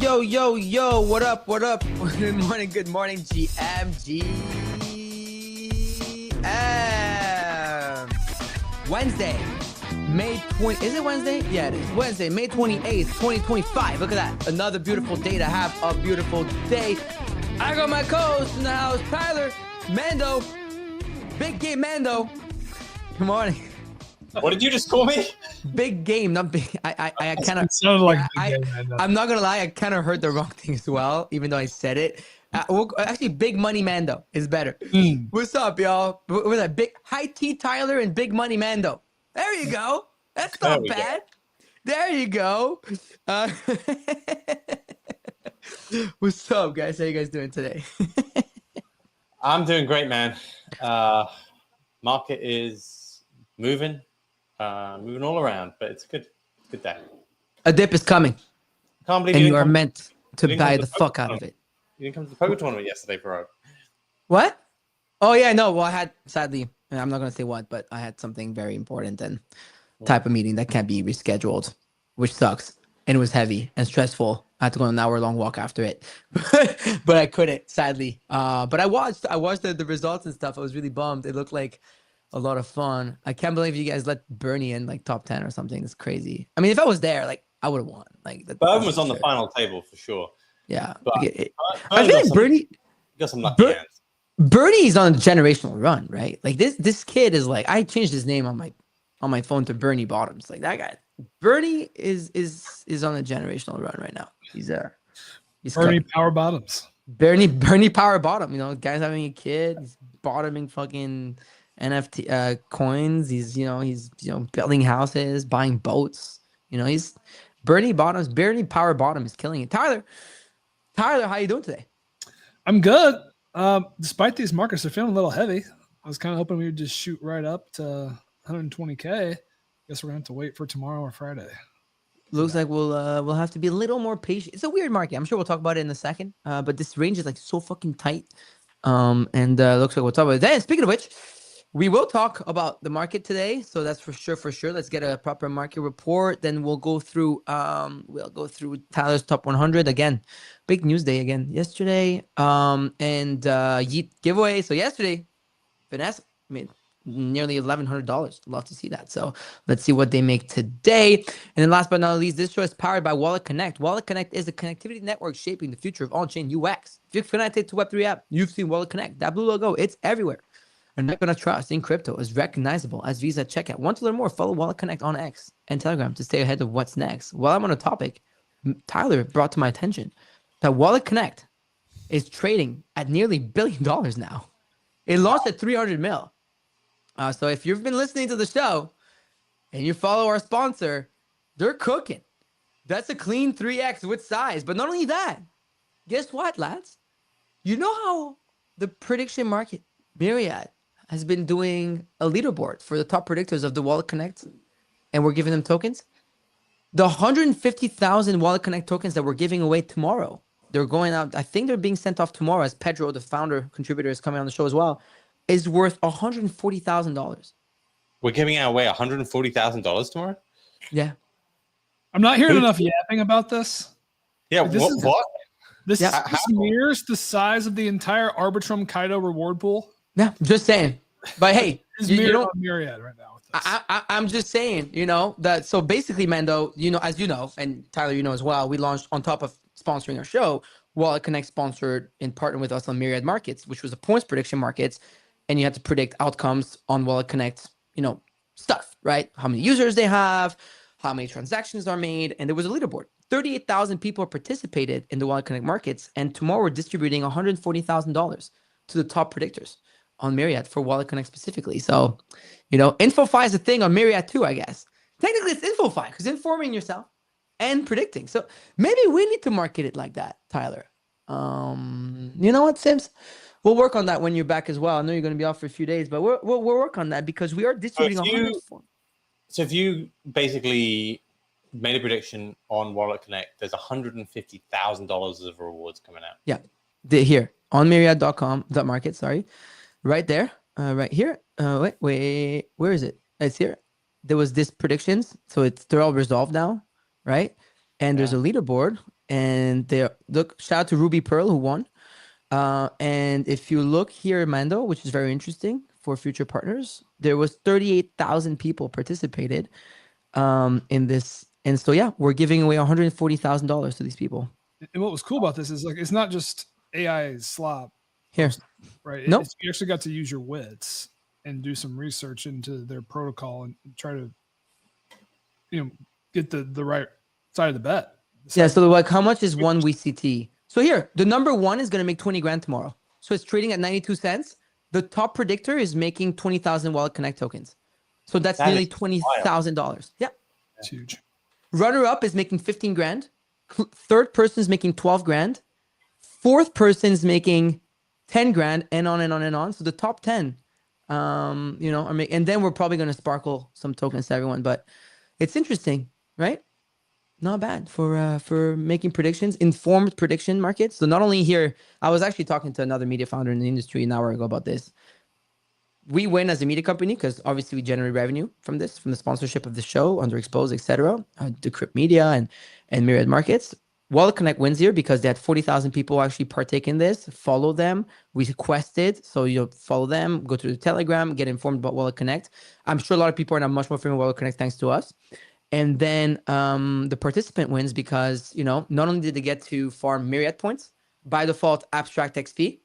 Yo, what up? Good morning, GMG. Wednesday, May 20, is it Wednesday? Yeah, it is. Wednesday, May 28th, 2025. Look at that. Another beautiful day to have a beautiful day. I got my co-host in the house, Tyler, Mando, Big Game Mando. Good morning. What did you just call me? Big game, not big. I kind of sounded like big game. I'm not gonna lie, I kind of heard the wrong thing as well, even though I said it. Actually, Big Money Mando is better. What's up, y'all? With that big high T Tyler and Big Money Mando. There you go. That's not bad. There you go. What's up, guys? How you guys doing today? I'm doing great, man. Market is moving all around, but it's good day. A dip is coming. Can't believe and you are meant to buy the fuck out of it. You didn't come to the poker tournament yesterday, Farokh. What? Oh yeah, no. Well, I had, sadly, I'm not gonna say what, but I had something very important and type of meeting that can't be rescheduled, which sucks. And it was heavy and stressful. I had to go on an hour-long walk after it, but I couldn't, sadly. But I watched the results and stuff. I was really bummed. It looked like a lot of fun. I can't believe you guys let Bernie in like top 10 or something. It's crazy. I mean, if I was there, like I would have won. Like Bernie was on the final table for sure. Yeah, but I feel like Bernie got some lucky hands. Bernie's on a generational run, right? Like this kid is like, I changed his name on my phone to Bernie Bottoms. Like that guy, Bernie is on a generational run right now. He's Bernie Power Bottoms. Bernie Power Bottom. You know, guy's having a kid. He's bottoming fucking NFT coins. He's building houses, buying boats. You know, he's Bernie Bottoms. Bernie Power Bottom is killing it. Tyler, how you doing today? I'm good. Despite these markets, they're feeling a little heavy. I was kind of hoping we would just shoot right up to 120K. Guess we're gonna have to wait for tomorrow or Friday. Looks like we'll have to be a little more patient. It's a weird market. I'm sure we'll talk about it in a second. But this range is like so fucking tight. And looks like we'll talk about it. Then, speaking of which, we will talk about the market today. So that's for sure. Let's get a proper market report. Then we'll go through Tyler's top 100 again. Big news day again yesterday. And Yeet giveaway. So yesterday, Vanessa made nearly $1,100. Love to see that. So let's see what they make today. And then last but not least, this show is powered by Wallet Connect. Wallet Connect is a connectivity network shaping the future of on-chain UX. If you're connected to Web3 app, you've seen Wallet Connect. That blue logo, it's everywhere. Are not gonna trust in crypto is recognizable as Visa checkout. Want to learn more? Follow Wallet Connect on X and Telegram to stay ahead of what's next. While I'm on a topic, Tyler brought to my attention that Wallet Connect is trading at nearly $1 billion now. It launched at 300 mil. So if you've been listening to the show and you follow our sponsor, they're cooking. That's a clean 3x with size. But not only that, guess what, lads? You know how the prediction market, Myriad, has been doing a leaderboard for the top predictors of the Wallet Connect, and we're giving them tokens? The 150,000 Wallet Connect tokens that we're giving away tomorrow, they're going out. I think they're being sent off tomorrow, as Pedro, the founder, contributor, is coming on the show as well, is worth $140,000. We're giving away $140,000 tomorrow? Yeah. I'm not hearing enough yapping about this. Yeah, what? This mirrors the size of the entire Arbitrum Kaido reward pool. Yeah, just saying. But hey, you don't Myriad right now with this. I'm just saying, that. So basically, Mando, as you know, and Tyler, you know as well, we launched on top of sponsoring our show, Wallet Connect sponsored and partnered with us on Myriad Markets, which was a points prediction markets, and you had to predict outcomes on Wallet Connect, stuff, right? How many users they have, how many transactions are made, and there was a leaderboard. 38,000 people participated in the Wallet Connect markets, and tomorrow we're distributing $140,000 to the top predictors on Myriad for Wallet Connect specifically. So, InfoFi is a thing on Myriad too, I guess. Technically, it's InfoFi because informing yourself and predicting. So maybe we need to market it like that, Tyler. You know what, Sims? We'll work on that when you're back as well. I know you're going to be off for a few days, but we'll work on that because we are distributing. So if you basically made a prediction on Wallet Connect, there's $150,000 of rewards coming out. Yeah, here on Myriad.com.market. Sorry, right there, right here. Wait, where is it? It's here. There was this predictions, so they're all resolved now, right? And there's a leaderboard. and they look. Shout out to Ruby Pearl who won. And if you look here, Mando, which is very interesting for future partners, there was 38,000 people participated in this, and so yeah, we're giving away $140,000 to these people. And what was cool about this is like it's not just AI slop Here, right? Nope. You actually got to use your wits and do some research into their protocol and try to, get the right side of the bet. Yeah. So like, how much is one WCT? So here, the number one is going to make 20 grand tomorrow. So it's trading at 92 cents. The top predictor is making 20,000 Wallet Connect tokens. So that's nearly $20,000. Yeah. It's huge. Runner up is making 15 grand. Third person is making 12 grand. Fourth person is making 10 grand, and on and on and on. So the top 10, and then we're probably going to sparkle some tokens to everyone, but it's interesting, right? Not bad for making predictions, informed prediction markets. So not only here, I was actually talking to another media founder in the industry an hour ago about this. We win as a media company because obviously we generate revenue from this, from the sponsorship of the show, Underexposed, etc., Decrypt Media and Myriad Markets. Wallet Connect wins here because they had 40,000 people actually partake in this, follow them, requested. So you follow them, go to the Telegram, get informed about Wallet Connect. I'm sure a lot of people are now much more familiar with Wallet Connect thanks to us. And then the participant wins because, not only did they get to farm Myriad points, by default, abstract XP,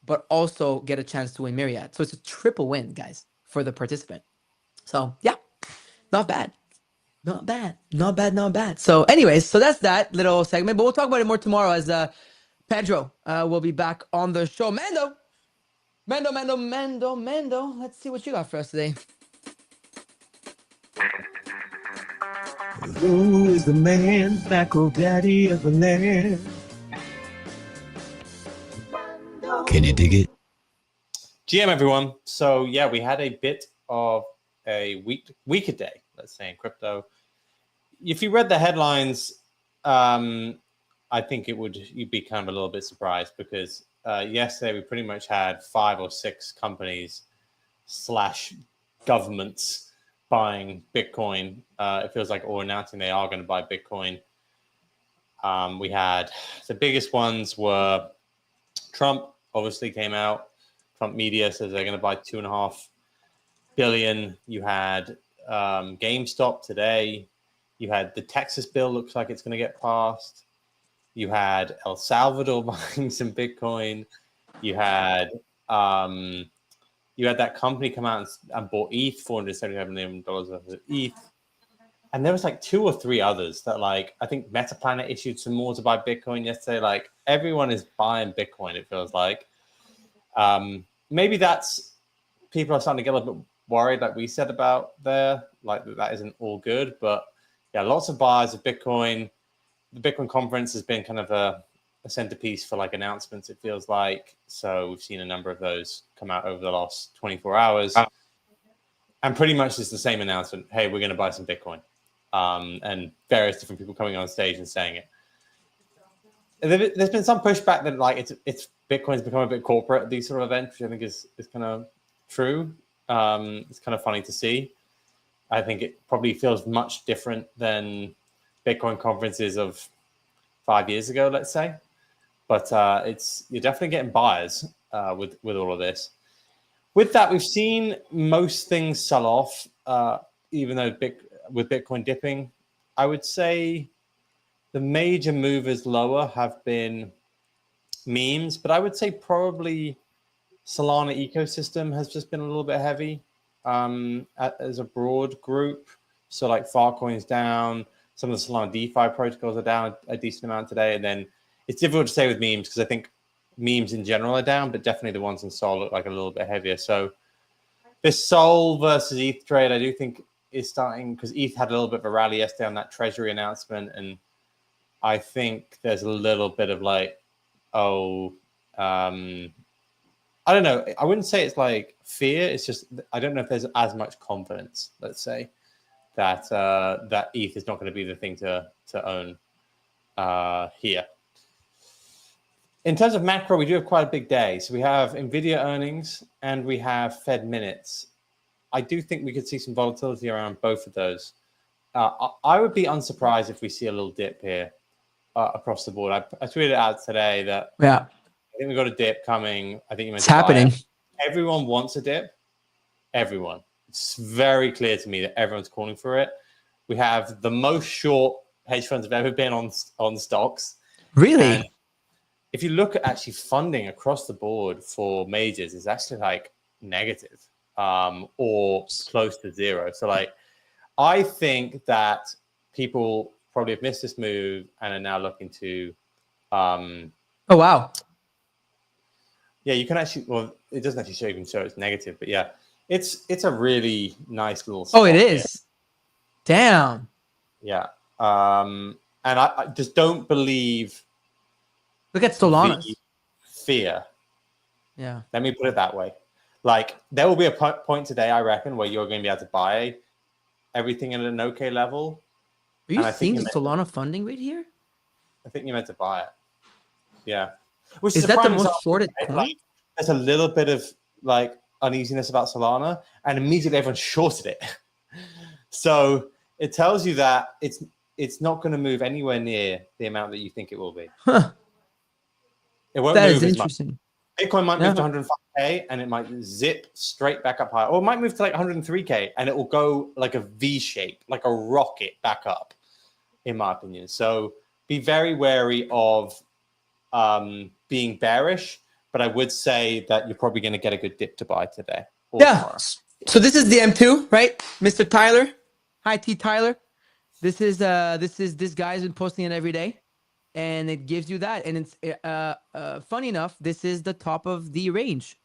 but also get a chance to win Myriad. So it's a triple win, guys, for the participant. So yeah, not bad. Not bad. So anyways, so that's that little segment, but we'll talk about it more tomorrow as Pedro will be back on the show. Mando. Let's see what you got for us today. Who is the man, macro daddy of the land? Can you dig it? GM, everyone. So yeah, we had a bit of a week a day, let's say, in crypto. If you read the headlines, I think you'd be kind of a little bit surprised because yesterday we pretty much had 5 or 6 companies / governments buying Bitcoin. It feels like, or announcing they are going to buy Bitcoin. We had the biggest ones were Trump obviously came out. Trump media says they're going to buy $2.5 billion. You had GameStop today. You had the Texas bill looks like it's going to get passed. You had El Salvador buying some Bitcoin. You had that company come out and bought ETH, $475 million worth of ETH. And there was like 2 or 3 others that I think Metaplanet issued some more to buy Bitcoin yesterday. Everyone is buying Bitcoin, it feels like. Maybe that's people are starting to get a little bit worried, like we said about there, that isn't all good. But yeah, lots of buyers of Bitcoin. The Bitcoin conference has been kind of a centerpiece for announcements, it feels like. So we've seen a number of those come out over the last 24 hours. And pretty much it's the same announcement. Hey, we're going to buy some Bitcoin. And various different people coming on stage and saying it. There's been some pushback that it's Bitcoin's become a bit corporate at these sort of events, which I think is kind of true. It's kind of funny to see. I think it probably feels much different than Bitcoin conferences of 5 years ago, let's say. But you're definitely getting buyers with all of this. With that, we've seen most things sell off, even though with Bitcoin dipping. I would say the major movers lower have been memes, but I would say probably Solana ecosystem has just been a little bit heavy as a broad group. So Farokh down, some of the Solana DeFi protocols are down a decent amount today. And then it's difficult to say with memes because I think memes in general are down, but definitely the ones in Sol look like a little bit heavier. So this Sol versus ETH trade, I do think is starting because ETH had a little bit of a rally yesterday on that treasury announcement. And I think there's a little bit of I don't know. I wouldn't say it's fear. It's just, I don't know if there's as much confidence, let's say, that that ETH is not going to be the thing to own here. In terms of macro, we do have quite a big day. So we have Nvidia earnings and we have Fed minutes. I do think we could see some volatility around both of those. I would be unsurprised if we see a little dip here. across the board. I tweeted out today that Yeah, I think we got a dip coming. I think you meant it's to buy happening. it. Everyone wants a dip. Everyone. It's very clear to me that everyone's calling for it. We have the most short hedge funds have ever been on stocks. Really? And if you look at actually funding across the board for majors, it's actually like negative or close to zero. So like, I think that people probably have missed this move and are now looking to. Oh wow. Yeah, you can actually. Well, it doesn't actually show. You can show it's negative, but yeah, it's a really nice little. Oh, it spot is. here. Damn. Yeah, and I just don't believe Look at Solana's. the fear. Yeah. Let me put it that way. Like there will be a point today, I reckon, where you're going to be able to buy everything at an okay level. Are you And I think seeing you the Solana funding right here? I think you're meant to buy it. Yeah. Which Is a that the prime most example, shorted right? coin? Like, there's a little bit of like uneasiness about Solana, and immediately everyone shorted it. So it tells you that it's not going to move anywhere near the amount that you think it will be. Huh. It won't That move is as much. interesting. Bitcoin might Yeah. move to 105K and it might zip straight back up higher, or it might move to like 103K and it will go like a V shape, like a rocket back up, in my opinion. So be very wary of being bearish, but I would say that you're probably going to get a good dip to buy today. Or Yeah. tomorrow. So this is the M2, right? Mr. Tyler. Hi T Tyler. This is this guy's been posting it every day. And it gives you that. And it's funny enough, this is the top of the range,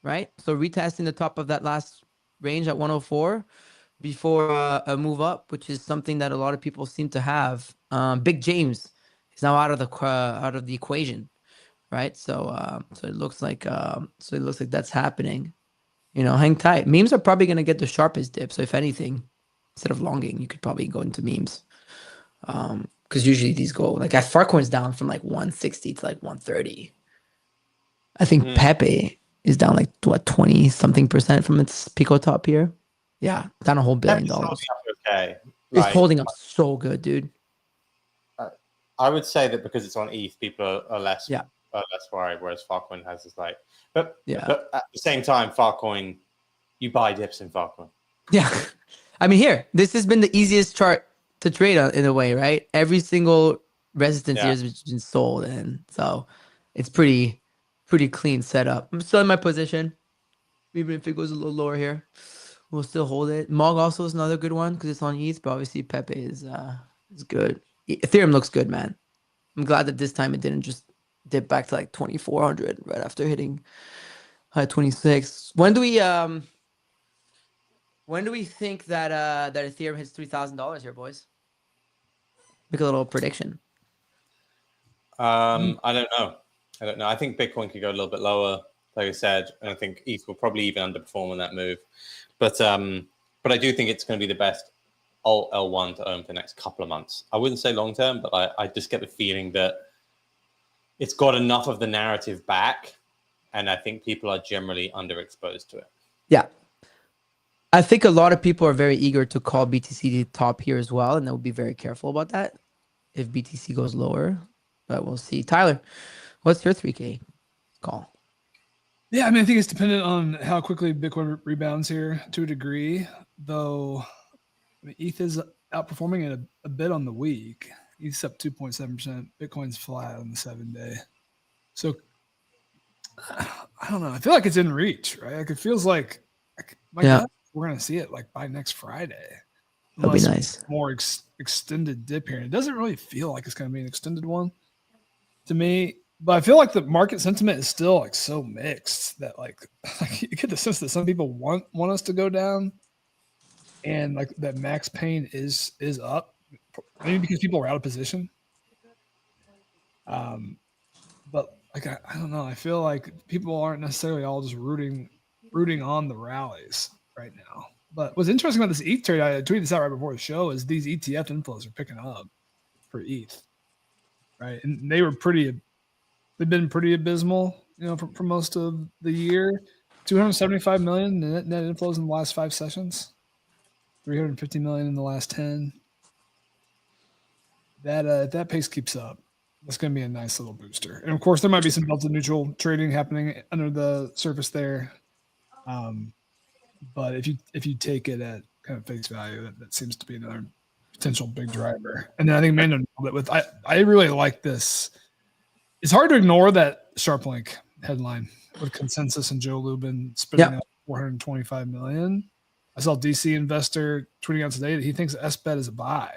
right? So retesting the top of that last range at 104 before a move up, which is something that a lot of people seem to have. Big James is now out of the equation, right? So so it looks like that's happening. You know, hang tight. Memes are probably gonna get the sharpest dip. So if anything, instead of longing, you could probably go into memes. Because usually these go like at Farcoin's down from like 160 to like 130. I think Pepe is down like what 20 something percent from its Pico top here. Yeah, down a whole $1 billion. Okay. It's Like, holding up so good, dude. I would say that because it's on ETH, people are less Yeah. less worried, whereas Farcoin has this like, but Yeah. but at the same time, Farcoin, you buy dips in Farcoin. Yeah. I mean, here, this has been the easiest chart to trade on in a way, right? Every single resistance here has been sold, and so it's pretty clean setup. I'm still in my position, even if it goes a little lower here. We'll still hold it. Mog also is another good one because it's on ETH, but obviously Pepe is good. Ethereum looks good, man. I'm glad that this time it didn't just dip back to like 2,400 right after hitting high 26. When do we think that that Ethereum hits $3,000 here, boys? Make a little prediction. I don't know. I think Bitcoin could go a little bit lower, like I said, and I think ETH will probably even underperform on that move. But I do think it's going to be the best alt L1 to own for the next couple of months. I wouldn't say long term, but I just get the feeling that it's got enough of the narrative back, and I think people are generally underexposed to it. Yeah. I think a lot of people are very eager to call BTC the top here as well, and they'll be very careful about that if BTC goes lower. But we'll see. Tyler, what's your 3K call? Yeah, I mean, I think it's dependent on how quickly Bitcoin rebounds here to a degree, though. I mean, ETH is outperforming it a bit on the week. ETH's up 2.7%. Bitcoin's flat on the 7-day. So I don't know. I feel like it's in reach, right? Like it feels like gut, we're going to see it like by next Friday. That'd be nice. More extended dip here. And it doesn't really feel like it's going to be an extended one to me. But I feel like the market sentiment is still like so mixed that like you get the sense that some people want us to go down, and like that max pain is up, maybe because people are out of position. But like I don't know. I feel like people aren't necessarily all just rooting on the rallies right now. But what's interesting about this ETH trade, I tweeted this out right before the show, is these ETF inflows are picking up for ETH, right? And they've been pretty abysmal, you know, for most of the year. 275 million net inflows in the last 5 sessions, 350 million in the last 10. That if that pace keeps up, That's going to be a nice little booster. And of course, there might be some delta neutral trading happening under the surface there. But if you take it at kind of face value, that seems to be another potential big driver. And then I think Mando nailed it with I really like this. It's hard to ignore that Sharplink headline with Consensus and Joe Lubin spitting out 425 million. I saw DC investor tweeting out today that he thinks SBET is a buy.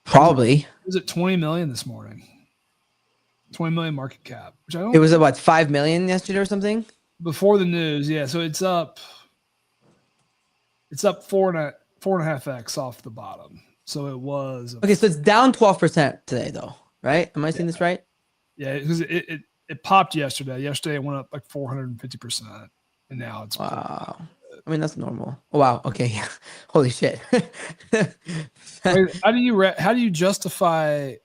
Probably. Was it 20 million this morning? 20 million market cap, which I don't. It was about 5 million yesterday or something before the news. Yeah, so it's up 4.5x off the bottom. So it was okay. So it's down 12% today, though, right? Am I seeing this right? Yeah, because it popped yesterday. Yesterday it went up like 450%, and now it's wow. I mean, that's normal. Oh, wow. Okay. Yeah. Holy shit. How do you justify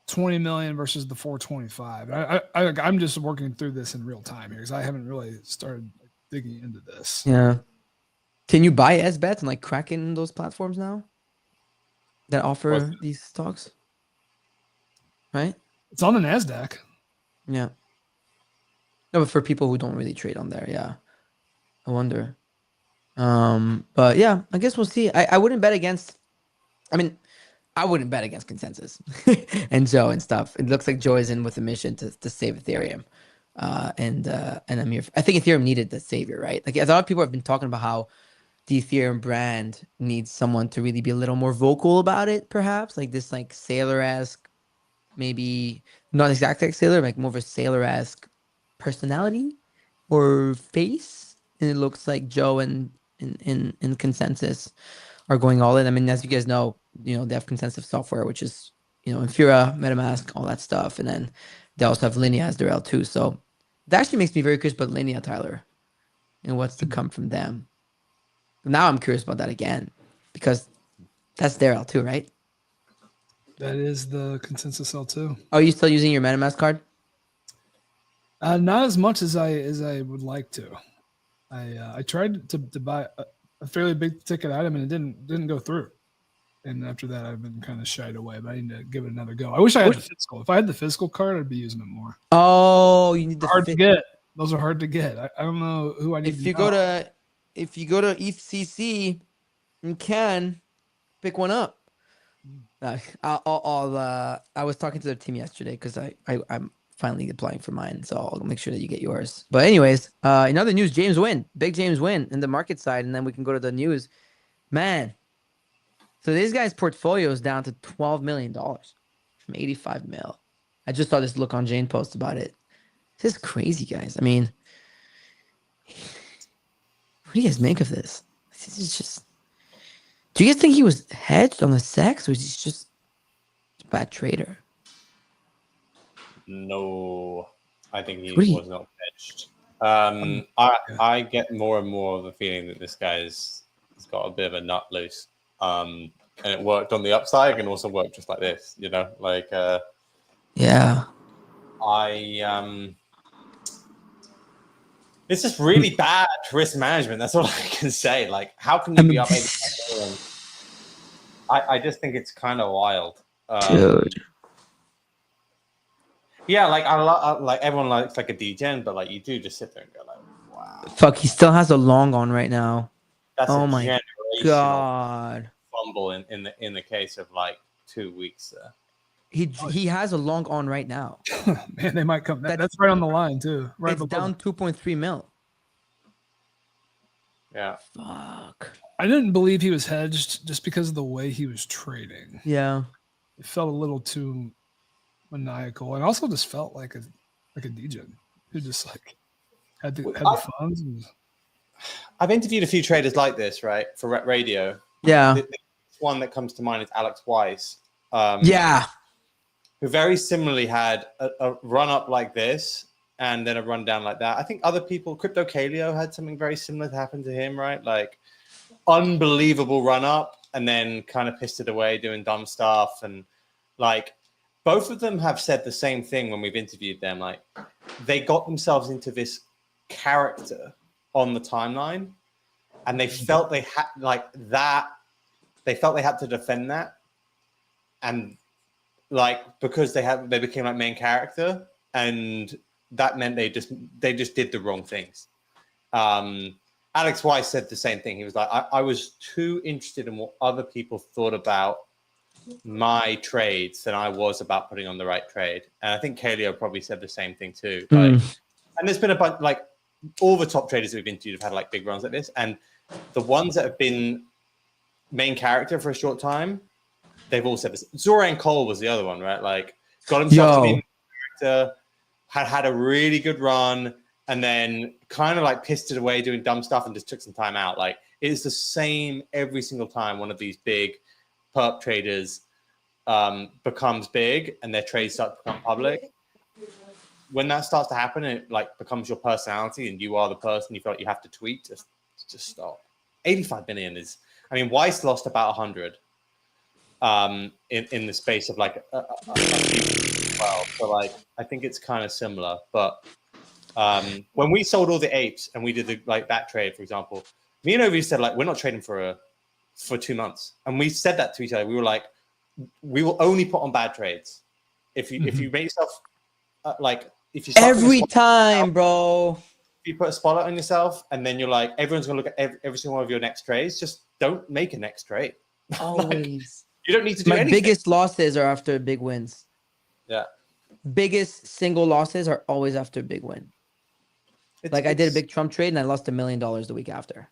20 million versus the 425? I'm just working through this in real time here because I haven't really started digging into this. Yeah. Can you buy SBETs and like crack in those platforms now that offer these stocks? Right? It's on the NASDAQ. Yeah. No, but for people who don't really trade on there, yeah. I wonder. But yeah, I guess we'll see. I wouldn't bet against. I mean, I wouldn't bet against Consensus and Joe and stuff. It looks like Joe is in with a mission to save Ethereum, and I'm here. I think Ethereum needed the savior, right? Like a lot of people have been talking about how the Ethereum brand needs someone to really be a little more vocal about it, perhaps like this like Sailor-esque, maybe not exactly like Sailor, like more of a Sailor-esque personality or face. And it looks like Joe and in Consensus are going all in. I mean, as you guys know, they have Consensus software, which is, Infura, Metamask, all that stuff. And then they also have Linea as their L2. So that actually makes me very curious about Linea, Tyler, and what's to come from them. Now I'm curious about that again, because that's their L2, right? That is the Consensus L2. Are you still using your Metamask card? Not as much as I would like to. I tried to buy a fairly big ticket item and it didn't go through. And after that, I've been kind of shied away. But I need to give it another go. I wish I had the physical. If I had the physical card, I'd be using it more. Oh, you need the hard to get. Those are hard to get. I don't know who I need. If you go to ETHCC, you can pick one up. I was talking to the team yesterday because I'm finally applying for mine, so I'll make sure that you get yours. But anyways, in other news, big James win in the market side, and then we can go to the news. Man, so this guy's portfolio is down to $12 million from 85 mil. I just saw this look on Jane post about it. This is crazy, guys. I mean, what do you guys make of this? This is just. Do you guys think he was hedged on the sex, or is he just a bad trader? No, I think he was not hedged. I get more and more of a feeling that this guy's got a bit of a nut loose. And it worked on the upside and also worked just like this, yeah. It's just really bad risk management. That's all I can say. Like, how can you be up 85 million? I just think it's kind of wild. Dude. Yeah, like everyone likes like a degen, but like you do just sit there and go like, wow. Fuck, he still has a long on right now. That's oh a my god. Fumble in the case of like 2 weeks there. He has a long on right now. Man, they might come. That's right on the line too. Right, it's down 2.3 mil. Yeah. Fuck. I didn't believe he was hedged just because of the way he was trading. Yeah. It felt a little too maniacal, and also just felt like a degen who just like had the funds. I've interviewed a few traders like this, right, for radio. Yeah. The one that comes to mind is Alex Weiss. Yeah. Who very similarly had a run up like this and then a run down like that. I think other people, Crypto Kaleo had something very similar to happen to him, right? Like unbelievable run up and then kind of pissed it away doing dumb stuff. And like both of them have said the same thing when we've interviewed them. Like they got themselves into this character on the timeline and they felt they had like that. They felt they had to defend that. and like because they became like main character, and that meant they just did the wrong things. Alex Weiss said the same thing. He was like, I was too interested in what other people thought about my trades than I was about putting on the right trade. And I think Kaleo probably said the same thing too. Like, and there's been a bunch, like all the top traders that we've interviewed have had like big runs like this. And the ones that have been main character for a short time, they've all said this. Zoran Cole was the other one, right? Like got himself to be main character, had a really good run, and then kind of like pissed it away doing dumb stuff and just took some time out. Like it is the same every single time one of these big perp traders becomes big and their trades start to become public. When that starts to happen and it like becomes your personality and you are the person you feel like you have to tweet, just stop. 85 million is, I mean, Weiss lost about 100 in the space of like a few well. So like I think it's kind of similar. But when we sold all the apes and we did that trade, for example, me and Ovi said like we're not trading for 2 months, and we said that to each other. We were like, we will only put on bad trades. If you make yourself like if you every time, bro. If you put a spotlight on yourself, and then you're like, everyone's gonna look at every single one of your next trades. Just don't make a next trade. Always. Like, you don't need to do My anything. biggest losses are after big wins. Yeah. Biggest single losses are always after a big win. I did a big Trump trade and I lost $1 million the week after.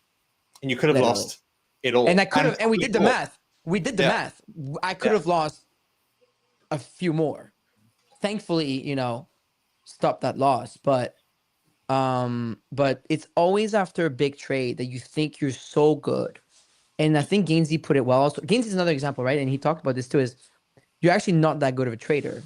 And you could have lost it all. And I could have, and we did the math. We did the math. I could have lost a few more. Thankfully, stopped that loss. But it's always after a big trade that you think you're so good. And I think Gainsey put it well. Also, Gainsey is another example, right? And he talked about this too, is you're actually not that good of a trader.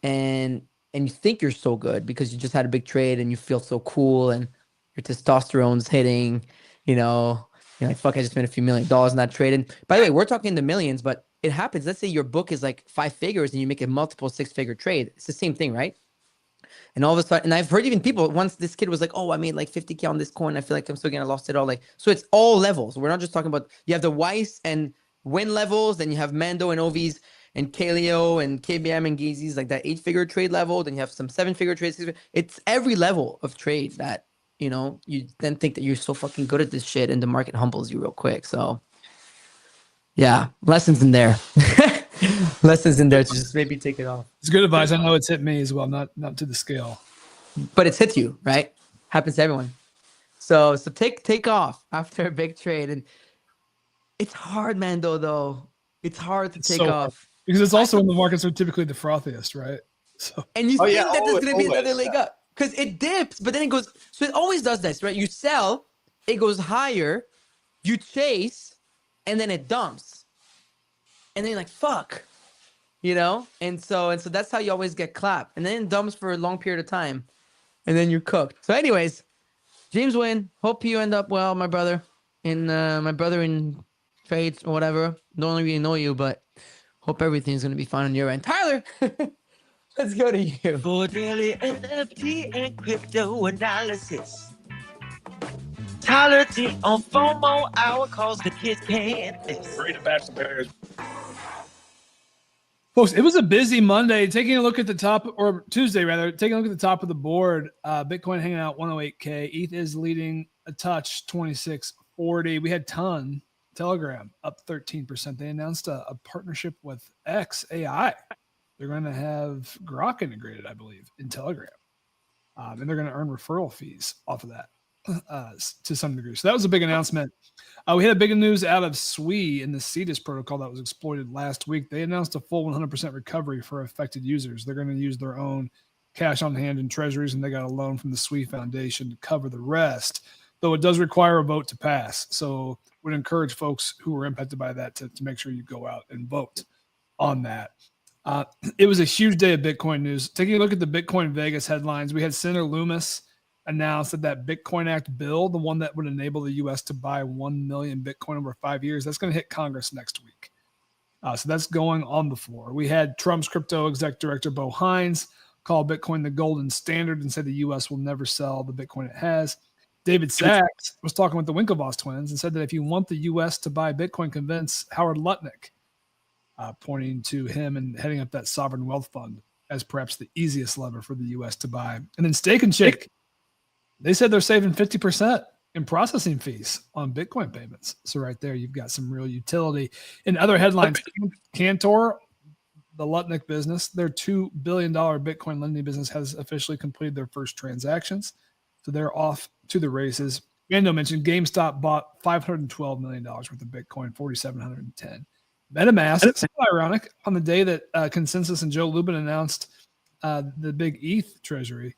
And you think you're so good because you just had a big trade and you feel so cool and your testosterone's hitting, you're like, fuck, I just made a few $1 million in that trade. And by the way, we're talking the millions, but it happens. Let's say your book is like 5 figures and you make a multiple 6-figure trade. It's the same thing, right? And all of a sudden, and I've heard even people, once this kid was like, oh, I made like 50K on this coin. I feel like I'm still getting lost it all. Like, so it's all levels. We're not just talking about, you have the Weiss and win levels, then you have Mando and Ovi's and Kaleo and KBM and Gazy's, like that 8-figure trade level. Then you have some 7-figure trades. It's every level of trade that, you then think that you're so fucking good at this shit and the market humbles you real quick. So yeah, lessons in there. Lessons in there to just maybe take it off. It's good advice. I know it's hit me as well, not to the scale. But it's hit you, right? Happens to everyone. So take off after a big trade. And it's hard, Mando, though. It's hard to take off. Because it's also when the markets are typically the frothiest, right? So and you think that there's going to be another leg up. Because it dips, but then it goes. So it always does this, right? You sell, it goes higher, you chase, and then it dumps. And then you're like, fuck. And so that's how you always get clapped. And then it dumps for a long period of time. And then you're cooked. So anyways, James Wynn, hope you end up well, my brother. And my brother in trades or whatever. Don't really know you, but hope everything's going to be fine on your end. Tyler, let's go to you. For daily NFT and crypto analysis, Tyler T on FOMO Hour cause the kids can't miss. Ready to bash the Bears. Folks, it was a busy Monday. Taking a look at the top, or Tuesday rather, taking a look at the top of the board. Bitcoin hanging out 108K. ETH is leading a touch 2640. We had Telegram up 13%. They announced a partnership with XAI. They're going to have Grok integrated, I believe, in Telegram. And they're going to earn referral fees off of that to some degree. So that was a big announcement. We had a big news out of SWI in the Cetus protocol that was exploited last week. They announced a full 100% recovery for affected users. They're going to use their own cash on hand and treasuries, and they got a loan from the SWI Foundation to cover the rest, though it does require a vote to pass. So would encourage folks who were impacted by that to make sure you go out and vote on that. It was a huge day of Bitcoin news. Taking a look at the Bitcoin Vegas headlines, we had Senator Lummis announced that Bitcoin Act bill, the one that would enable the U.S. to buy 1 million Bitcoin over 5 years, that's going to hit Congress next week. So that's going on the floor. We had Trump's crypto exec director, Bo Hines, call Bitcoin the golden standard and said the U.S. will never sell the Bitcoin it has. David Sachs was talking with the Winklevoss twins and said that if you want the U.S. to buy Bitcoin, convince Howard Lutnick. pointing to him and heading up that sovereign wealth fund as perhaps the easiest lever for the U.S. to buy. And then Steak and Shake, they said they're saving 50% in processing fees on Bitcoin payments. So right there, you've got some real utility. In other headlines, Cantor, the Lutnick business, their $2 billion Bitcoin lending business has officially completed their first transactions. So they're off to the races. Mando mentioned GameStop bought $512 million worth of Bitcoin, 4,710. Metamask, it's ironic, on the day that Consensus and Joe Lubin announced the big ETH treasury,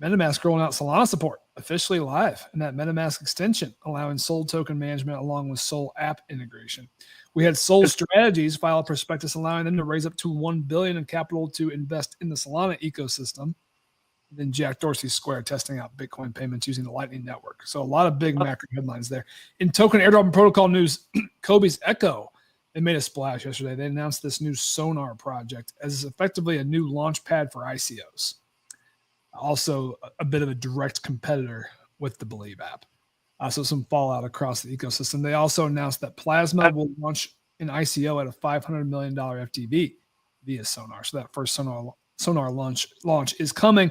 Metamask rolling out Solana support officially live, and that Metamask extension allowing Sol token management along with Sol app integration. We had Sol Strategies file a prospectus allowing them to raise up to $1 billion in capital to invest in the Solana ecosystem. Then Jack Dorsey Square testing out Bitcoin payments using the Lightning Network. So a lot of big macro headlines there. In token airdrop and protocol news, Kobe's Echo, they made a splash yesterday. They announced this new Sonar project as effectively a new launch pad for ICOs. Also a bit of a direct competitor with the Believe app. So some fallout across the ecosystem. They also announced that Plasma will launch an ICO at a $500 million FTV via Sonar. So that first Sonar launch is coming.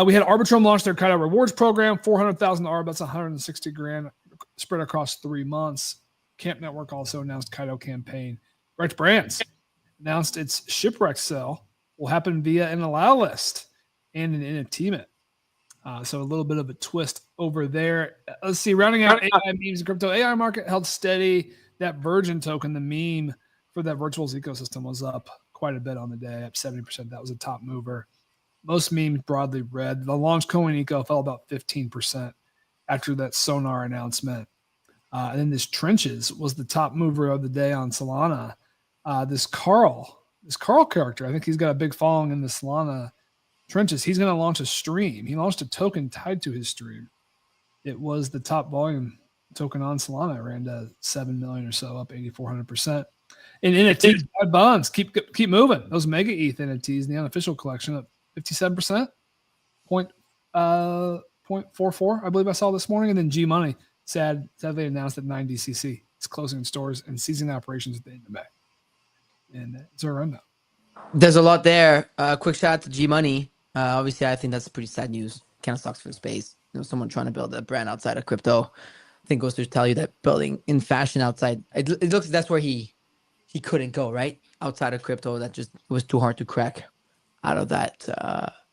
We had Arbitrum launch their Kaido Rewards program, 400,000 ARB, that's 160 grand spread across 3 months. Camp Network also announced Kaido campaign. Rex Brands announced its shipwreck sale will happen via an allow list and an NFT mint. So a little bit of a twist over there. Let's see, rounding out AI memes and crypto. AI market held steady. That Virgin token, the meme for that virtuals ecosystem, was up quite a bit on the day, up 70%. That was a top mover. Most memes broadly read. The launch coin eco fell about 15% after that Sonar announcement. And then this Trenches was the top mover of the day on Solana. This Carl character, I think he's got a big following in the Solana Trenches. He's going to launch a stream. He launched a token tied to his stream. It was the top volume token on Solana. It ran to 7 million or so, up 8,400%. In NFTs, bonds keep moving. Those mega ETH NFTs in the unofficial collection up 57%, 0.44, I believe I saw this morning. And then G Money sadly announced that 9DCC is closing stores and ceasing operations at the end of May. And it's our rundown. There's a lot there. Quick shout out to G Money. Obviously, I think that's pretty sad news. Kind of sucks for the space. Someone trying to build a brand outside of crypto. I think goes to tell you that building in fashion outside, it looks that's where he couldn't go, right? Outside of crypto, that just was too hard to crack out of that.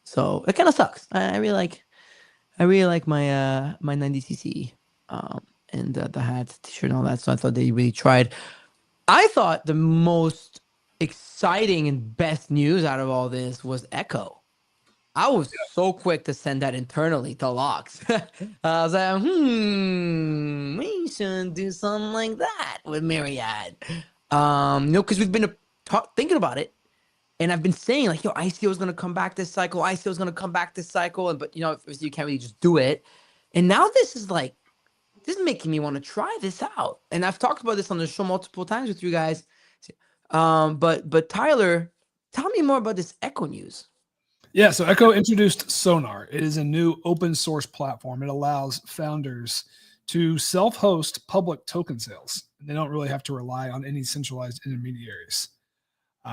So it kind of sucks. I really like my 90cc and the hat, t-shirt, and all that. So I thought they really tried. I thought the most exciting and best news out of all this was Echo. I was so quick to send that internally to Locks. I was like, we should do something like that with Myriad. Because we've been thinking about it. And I've been saying, like, ICO is going to come back this cycle. ICO is going to come back this cycle. But, you can't really just do it. And now this is making me want to try this out. And I've talked about this on the show multiple times with you guys. But Tyler, tell me more about this Echo news. Yeah, so Echo introduced Sonar. It is a new open source platform. It allows founders to self-host public token sales. They don't really have to rely on any centralized intermediaries.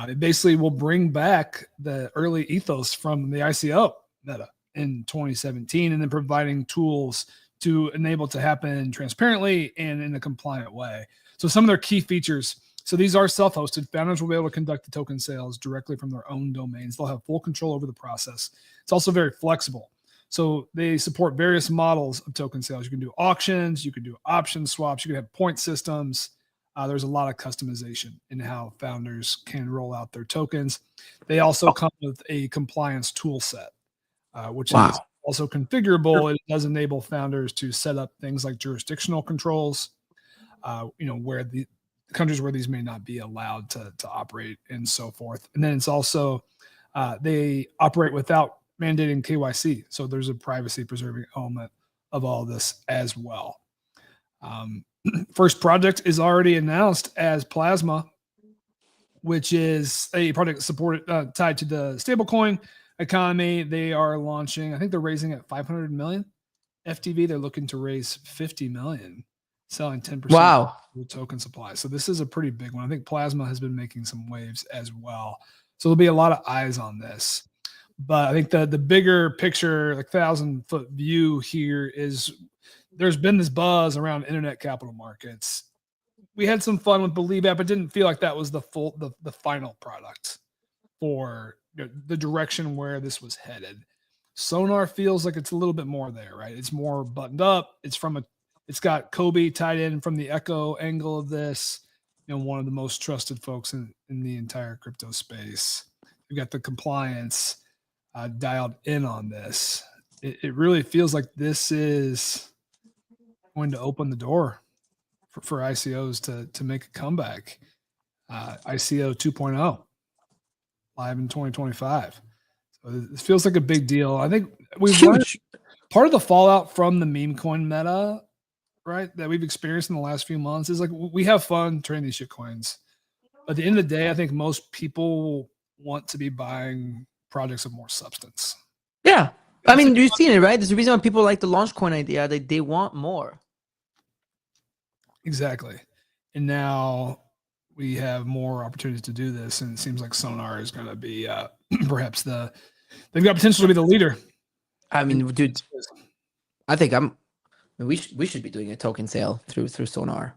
It basically will bring back the early ethos from the ICO meta in 2017, and then providing tools to enable it to happen transparently and in a compliant way. So some of their key features. So these are self-hosted. Founders will be able to conduct the token sales directly from their own domains. They'll have full control over the process. It's also very flexible. So they support various models of token sales. You can do auctions, you can do option swaps, you can have point systems. There's a lot of customization in how founders can roll out their tokens. They also come with a compliance tool set, which is also configurable. It does enable founders to set up things like jurisdictional controls, where the countries where these may not be allowed to operate and so forth. And then it's also, they operate without mandating KYC. So there's a privacy preserving element of all this as well. First project is already announced as Plasma, which is a project supported tied to the stablecoin economy. They are launching, I think they're raising at 500 million FTV. They're looking to raise 50 million, selling 10%. Wow. token supply. So this is a pretty big one. I think Plasma has been making some waves as well. So there'll be a lot of eyes on this. But I think the bigger picture, like 1,000-foot view here is there's been this buzz around internet capital markets. We had some fun with Believe App, but didn't feel like that was the final product for the direction where this was headed. Sonar feels like it's a little bit more there, right? It's more buttoned up. It's got Kobe tied in from the Echo angle of this. One of the most trusted folks in the entire crypto space. We've got the compliance dialed in on this. It really feels like this is going to open the door for ICOs to make a comeback. ICO 2.0 live in 2025. So it feels like a big deal. I think we've learned part of the fallout from the meme coin meta, right, that we've experienced in the last few months is like we have fun trading these shit coins. But at the end of the day, I think most people want to be buying projects of more substance. Yeah. I mean, you've seen it, right? There's a reason why people like the launch coin idea. They want more. Exactly. And now we have more opportunities to do this. And it seems like Sonar is going to be perhaps they've got potential to be the leader. I mean, dude, I think we should be doing a token sale through Sonar.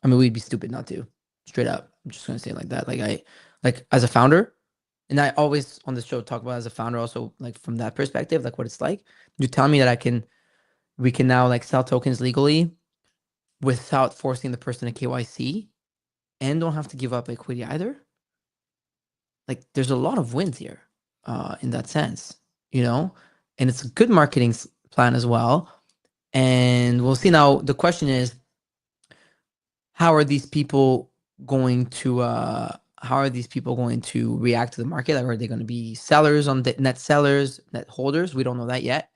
I mean, we'd be stupid not to. Straight up. I'm just going to say it like that. Like as a founder, and I always on this show talk about as a founder also like from that perspective, like what it's like. You tell me that we can now like sell tokens legally without forcing the person to KYC and don't have to give up equity either. Like there's a lot of wins here in that sense, and it's a good marketing plan as well. And we'll see. Now the question is, how are these people going to react to the market? Like, are they going to be sellers on the net sellers, net holders? We don't know that yet.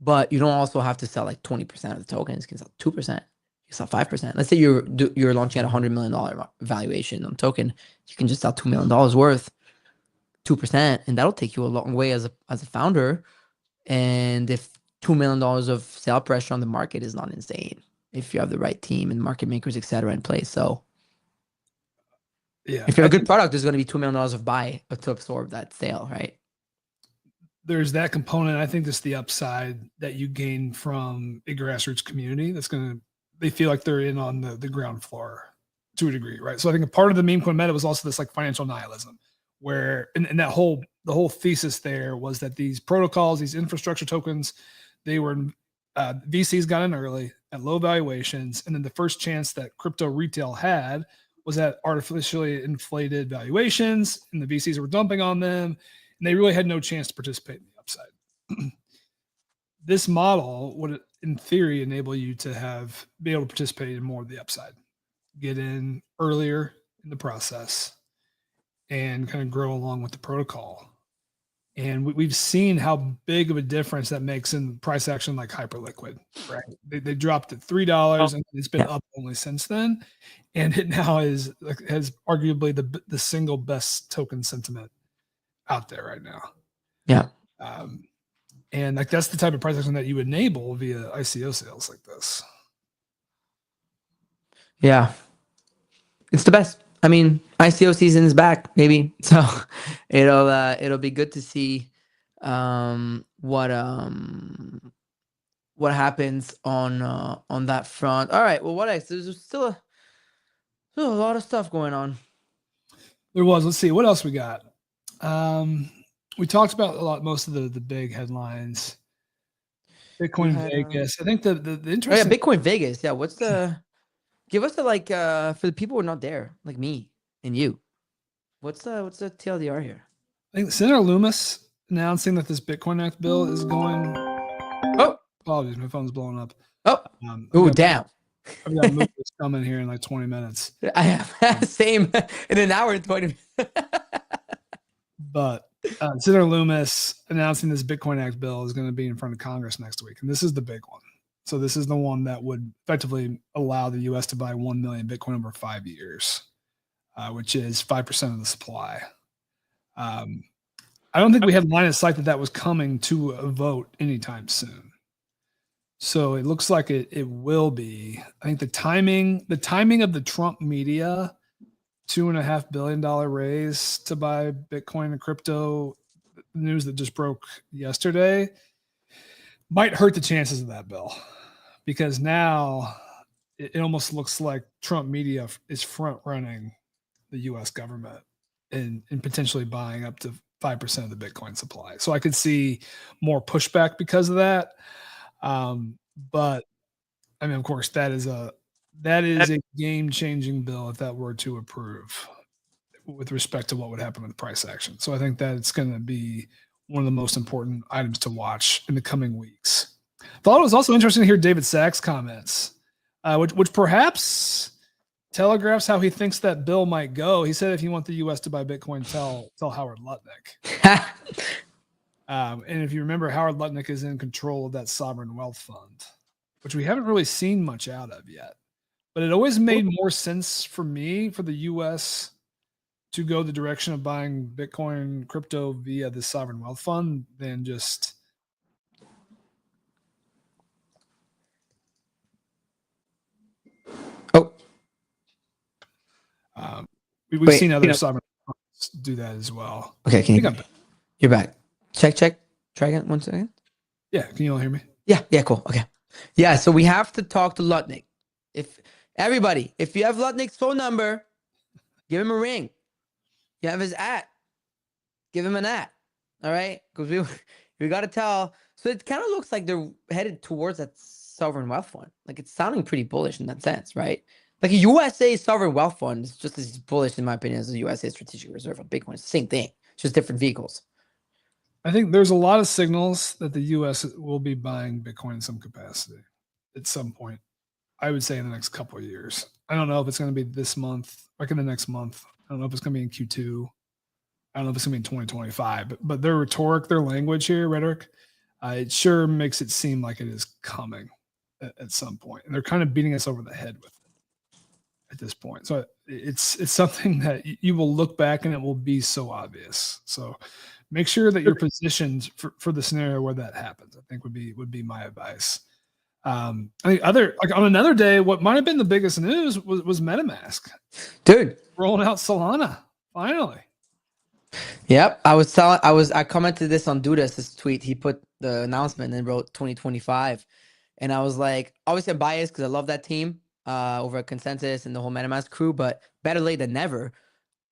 But you don't also have to sell like 20% of the tokens. You can sell 2%. You can sell 5%. Let's say you're launching at $100 million valuation on token. You can just sell $2 million worth, 2%, and that'll take you a long way as a founder. And if $2 million of sale pressure on the market is not insane, if you have the right team and market makers, etc., in place. So yeah, if you have a good product, there's going to be $2 million of buy to absorb that sale, right? There's that component. I think that's the upside that you gain from a grassroots community. They feel like they're in on the ground floor to a degree, right? So I think a part of the meme coin meta was also this like financial nihilism, where and the whole thesis there was that these protocols, these infrastructure tokens, they were VCs got in early at low valuations, and then the first chance that crypto retail had was at artificially inflated valuations, and the VCs were dumping on them, and they really had no chance to participate in the upside. This model would, in theory, enable you to be able to participate in more of the upside, get in earlier in the process, and kind of grow along with the protocol. And we've seen how big of a difference that makes in price action like Hyperliquid, right? They dropped at $3 and it's been up only since then. And it now has arguably the single best token sentiment out there right now. Yeah. And like that's the type of price action that you enable via ICO sales like this. Yeah. It's the best. I mean, ICO season is back, maybe. So it'll be good to see what happens on that front. All right. Well, what else? There's still a lot of stuff going on. There was. Let's see what else we got. We talked about most of the big headlines. Bitcoin Vegas. I think the interesting. Oh, yeah, Bitcoin Vegas. Yeah. What's the? Give us the for the people who are not there, like me and you. What's the TLDR here? I think Senator Lummis announcing that this Bitcoin Act bill is going. Oh, apologies, my phone's blowing up. Oh, damn! I've got movies coming here in like 20 minutes. I have same in an hour and 20 minutes. But Senator Lummis announcing this Bitcoin Act bill is going to be in front of Congress next week, and this is the big one. So this is the one that would effectively allow the U.S. to buy 1 million Bitcoin over 5 years, which is 5% of the supply. I don't think we had line of sight that was coming to a vote anytime soon. So it looks like it will be. I think the timing of the Trump media $2.5 billion raise to buy Bitcoin and crypto, news that just broke yesterday, might hurt the chances of that, Bill, because now it almost looks like Trump media is front running the U.S. government and potentially buying up to 5% of the Bitcoin supply. So I could see more pushback because of that. But I mean, of course, that is a game-changing bill if that were to approve with respect to what would happen with price action. So I think that it's going to be one of the most important items to watch in the coming weeks. Thought it was also interesting to hear David Sachs' comments, which perhaps telegraphs how he thinks that bill might go. He said, if you want the U.S. to buy Bitcoin, tell Howard Lutnick. And if you remember, Howard Lutnick is in control of that sovereign wealth fund, which we haven't really seen much out of yet. But it always made more sense for me for the U.S. to go the direction of buying Bitcoin crypto via the sovereign wealth fund than just we've seen other sovereign funds do that as well. Okay, you're back. Check. Try again 1 second. Yeah, can you all hear me? Yeah, cool. Okay. Yeah, so we have to talk to Lutnick. If you have Lutnick's phone number, give him a ring. You have his give him an all right? Because we got to tell. So it kind of looks like they're headed towards that sovereign wealth fund. Like it's sounding pretty bullish in that sense, right? Like a USA sovereign wealth fund is just as bullish, in my opinion, as a USA strategic reserve on Bitcoin. It's the same thing, just different vehicles. I think there's a lot of signals that the U.S. will be buying Bitcoin in some capacity at some point. I would say in the next couple of years. I don't know if it's going to be this month, like in the next month. I don't know if it's going to be in Q2. I don't know if it's going to be in 2025. But their rhetoric, their language here, rhetoric, it sure makes it seem like it is coming at some point. And they're kind of beating us over the head with it at this point. So it's something that you will look back and it will be so obvious. So make sure that you're positioned for the scenario where that happens. I think would be my advice. I think on another day, what might have been the biggest news was MetaMask. Dude, rolling out Solana finally. Yep, I commented this on Dudas' tweet. He put the announcement and wrote 2025, and I was like, obviously I'm biased because I love that team over at Consensus and the whole MetaMask crew, but better late than never.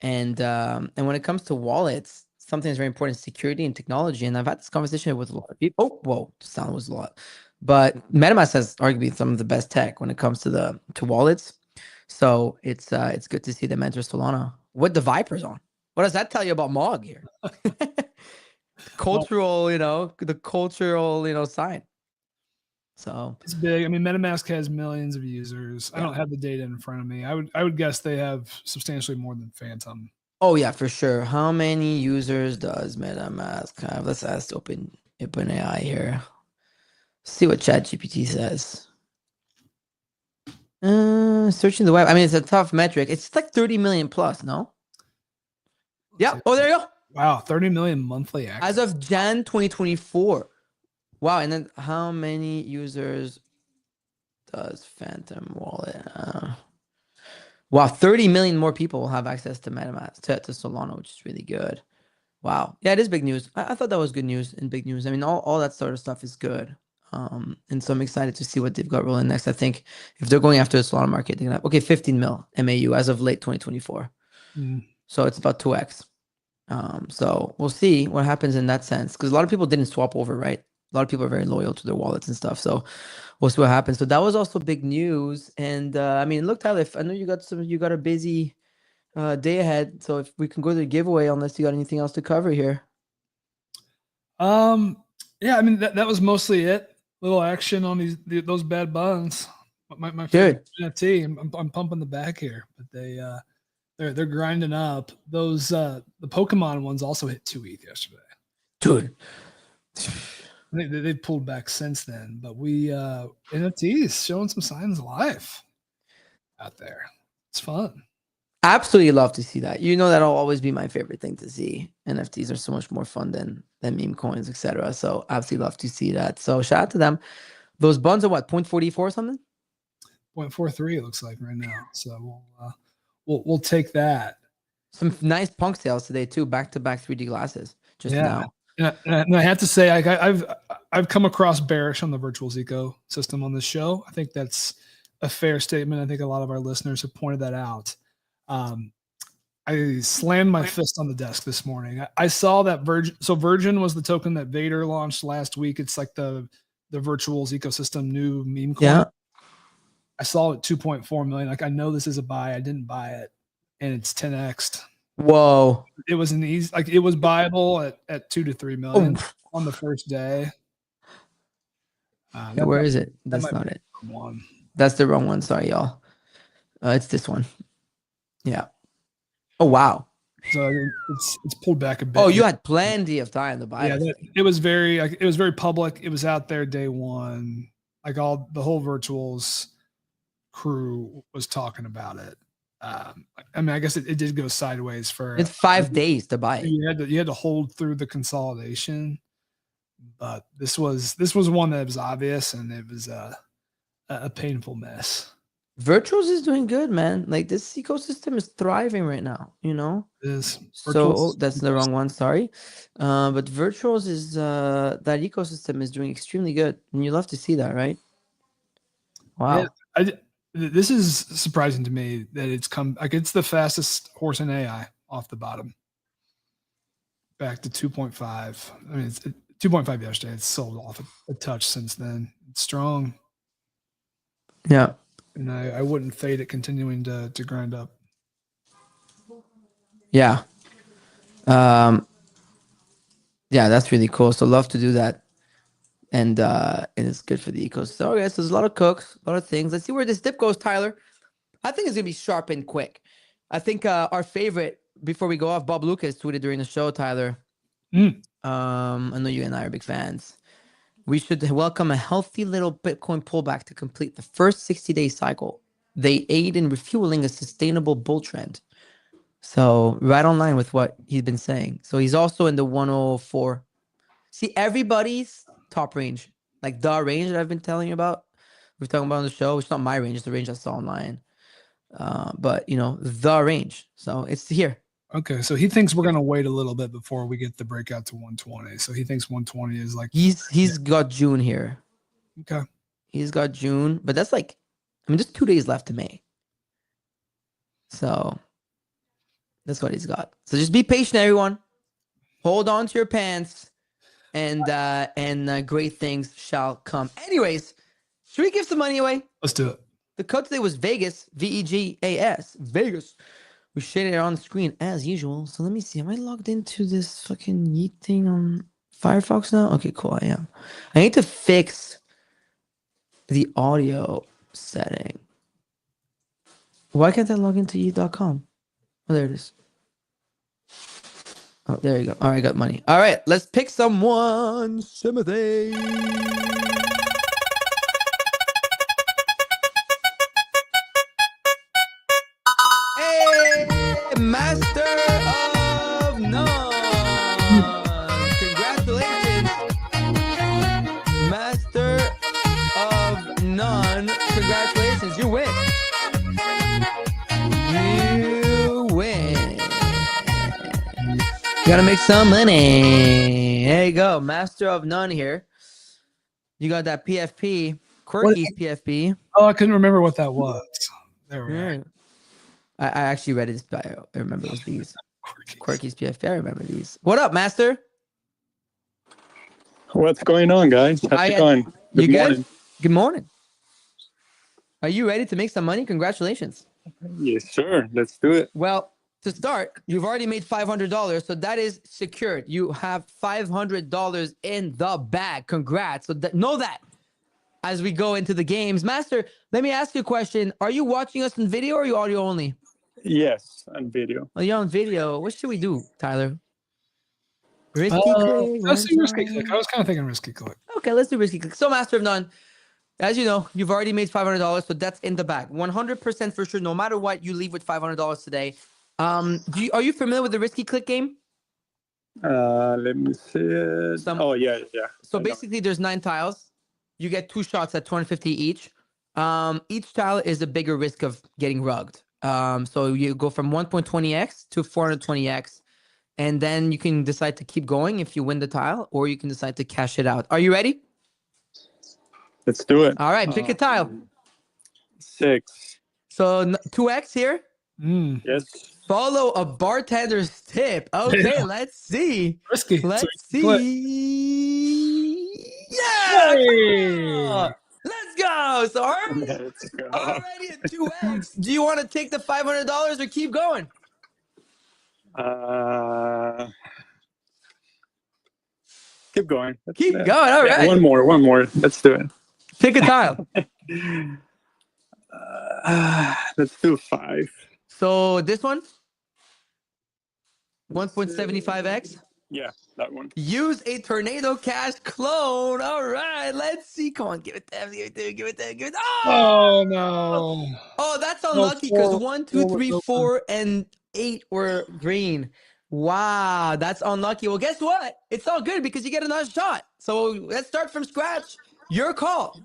And when it comes to wallets, something that's very important is security and technology. And I've had this conversation with a lot of people. Oh, whoa, the sound was a lot. But MetaMask has arguably some of the best tech when it comes to wallets. So it's good to see them enter Solana with the Vipers on. What does that tell you about Mog here? Cultural, the cultural, sign. So it's big. I mean, MetaMask has millions of users. Yeah. I don't have the data in front of me. I would guess they have substantially more than Phantom. Oh yeah, for sure. How many users does MetaMask have? Let's ask OpenAI here. See what ChatGPT says. Searching the web. I mean, it's a tough metric. It's like 30 million plus, no? Yeah. Oh, there you go. Wow, 30 million monthly active. As of Jan 2024. Wow. And then how many users does Phantom Wallet? Wow, 30 million more people will have access to MetaMask, to Solana, which is really good. Wow. Yeah, it is big news. I thought that was good news and big news. I mean, all that sort of stuff is good. And so I'm excited to see what they've got rolling next. I think if they're going after the Solana market, they're going to have, 15 mil MAU as of late 2024. So it's about 2x. So we'll see what happens in that sense. Because a lot of people didn't swap over, right? A lot of people are very loyal to their wallets and stuff. So we'll see what happens. So that was also big news. And I mean, look, Tyler, I know you got a busy day ahead. So if we can go to the giveaway, unless you got anything else to cover here. Yeah, I mean that was mostly it. Little action on those bad buns. My favorite NFT. I'm pumping the back here, but they're grinding up. Those the Pokemon ones also hit 2 ETH yesterday. Dude, they pulled back since then, but we NFTs showing some signs of life out there. It's fun. Absolutely love to see that. That'll always be my favorite thing to see. NFTs are so much more fun than meme coins, etc. So absolutely love to see that. So shout out to them. Those bonds are what, 0.44 or something? 0.43 it looks like right now. So we'll take that. Some nice punk sales today too. Back-to-back 3D glasses just now. And I have to say, I've come across bearish on the virtuals ecosystem on this show. I think that's a fair statement. I think a lot of our listeners have pointed that out. I slammed my fist on the desk this morning. I saw that Virgin. So Virgin was the token that Vader launched last week. It's like the virtuals ecosystem new meme coin. Yeah. I saw it 2.4 million. Like, I know this is a buy. I didn't buy it, and it's 10x. Whoa. It was an easy, like, it was buyable at 2 to 3 million on the first day. Where is it? That's not it. One. That's the wrong one. Sorry, y'all. It's this one. Yeah. Oh wow. So it's pulled back a bit. Oh, you had plenty of time to buy it. It was very public. It was out there day one. Like, the whole virtuals crew was talking about it. I mean, I guess it did go sideways for it's 5 days to buy it. You had to hold through the consolidation, but this was one that was obvious, and it was a painful mess. Virtuals is doing good, man. Like, this ecosystem is thriving right now, you know? It is. So that's the wrong one, sorry. But virtuals is that ecosystem is doing extremely good. And you love to see that, right? Wow. Yeah, this is surprising to me that it's come, like, it's the fastest horse in AI off the bottom. Back to 2.5. I mean, it's 2.5 yesterday. It's sold off a touch since then. It's strong. Yeah. And I wouldn't fade it continuing to grind up. Yeah. Yeah, that's really cool. So love to do that. And it's good for the ecosystem. Okay, so there's a lot of cooks, a lot of things. Let's see where this dip goes, Tyler. I think it's gonna be sharp and quick. I think our favorite, before we go off, Bob Lucas tweeted during the show, Tyler. I know you and I are big fans. We should welcome a healthy little Bitcoin pullback to complete the first 60-day cycle. They aid in refueling a sustainable bull trend. So right on line with what he's been saying. So he's also in the 104. See, everybody's top range, like the range that I've been telling you about, we're talking about on the show. It's not my range, it's the range I saw online. But, you know, the range. So it's here. Okay, so he thinks we're gonna wait a little bit before we get the breakout to 120. So he thinks 120 is like he's got June here. Okay, he's got June, but that's like, I mean, there's 2 days left to May. So that's what he's got. So just be patient, everyone. Hold on to your pants, and great things shall come. Anyways, should we give some money away? Let's do it. The code today was Vegas, VEGAS, Vegas. We shaded it on the screen as usual. So let me see. Am I logged into this fucking Yeet thing on Firefox now? Okay, cool. I am. I need to fix the audio setting. Why can't I log into Yeet.com? Oh, there it is. Oh, there you go. All right, got money. All right, let's pick someone. Timothy. Hey, Master of None. Congratulations. Master of None. Congratulations. You win. You win. You gotta make some money. There you go. Master of None here. You got that PFP. Quirky's PFP. Oh, I couldn't remember what that was. There we go. I actually read his bio. I remember those these. Quirky's PFP. I remember these. What up, Master? What's going on, guys? How's it going? Good morning. Good morning. Are you ready to make some money? Congratulations. Yes, sure. Let's do it. Well, to start, you've already made $500, so that is secured. You have $500 in the bag. Congrats. So know that as we go into the games. Master, let me ask you a question. Are you watching us in video or are you audio only? Yes, on video. Oh, you're on video. What should we do, Tyler? Risky click? Let's do risky click. I was kind of thinking risky click. Okay, let's do risky click. So, Master of None, as you know, you've already made $500, so that's in the bag. 100% for sure. No matter what, you leave with $500 today. Are you familiar with the risky click game? Let me see it. Oh, yeah. So basically, there's 9 tiles. you get 2 shots at 250 each. Each tile is a bigger risk of getting rugged. So you go from 1.20x to 420x, and then you can decide to keep going if you win the tile, or you can decide to cash it out. Are you ready? Let's do it. All right, pick a tile. 6. So 2x here. Yes. Follow a bartender's tip. Okay, let's see. Risky. Let's Click. see. Yeah! Hey! Let's go. So Let's go. already at 2x. Do you want to take the $500 or keep going? Keep going. Keep going. All Yeah, right. one more. Let's do it. Pick a tile. Let's do 5. So this one, 1.75x. Yeah, that one. Use a Tornado Cash clone. All right, let's see. Come on, give it to him. Give it to him. Give it to him. Give it. Oh no! Oh, that's unlucky because 4, 1, 2, 3, no, 4, and 8 were green. Wow, that's unlucky. Well, guess what? It's all good because you get another shot. So let's start from scratch. Your call.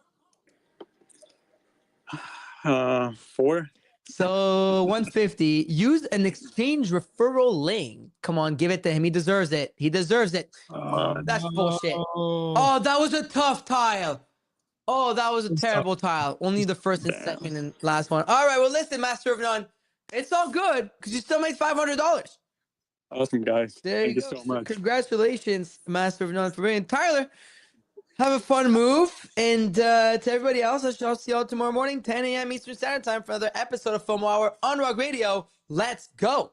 4. So 150. Use an exchange referral link. Come on, give it to him. He deserves it. He deserves it. That's bullshit. Oh, that was a tough tile. Oh, that was a terrible tile. Only the first and second and last one. All right, well, listen, Master of None. It's all good because you still made $500. Awesome, guys. There Thank you you go. so much. Congratulations, Master of None, for winning. Tyler, have a fun move. And to everybody else, I shall see y'all tomorrow morning, 10 a.m. Eastern Standard Time for another episode of FOMO Hour on Rock Radio. Let's go.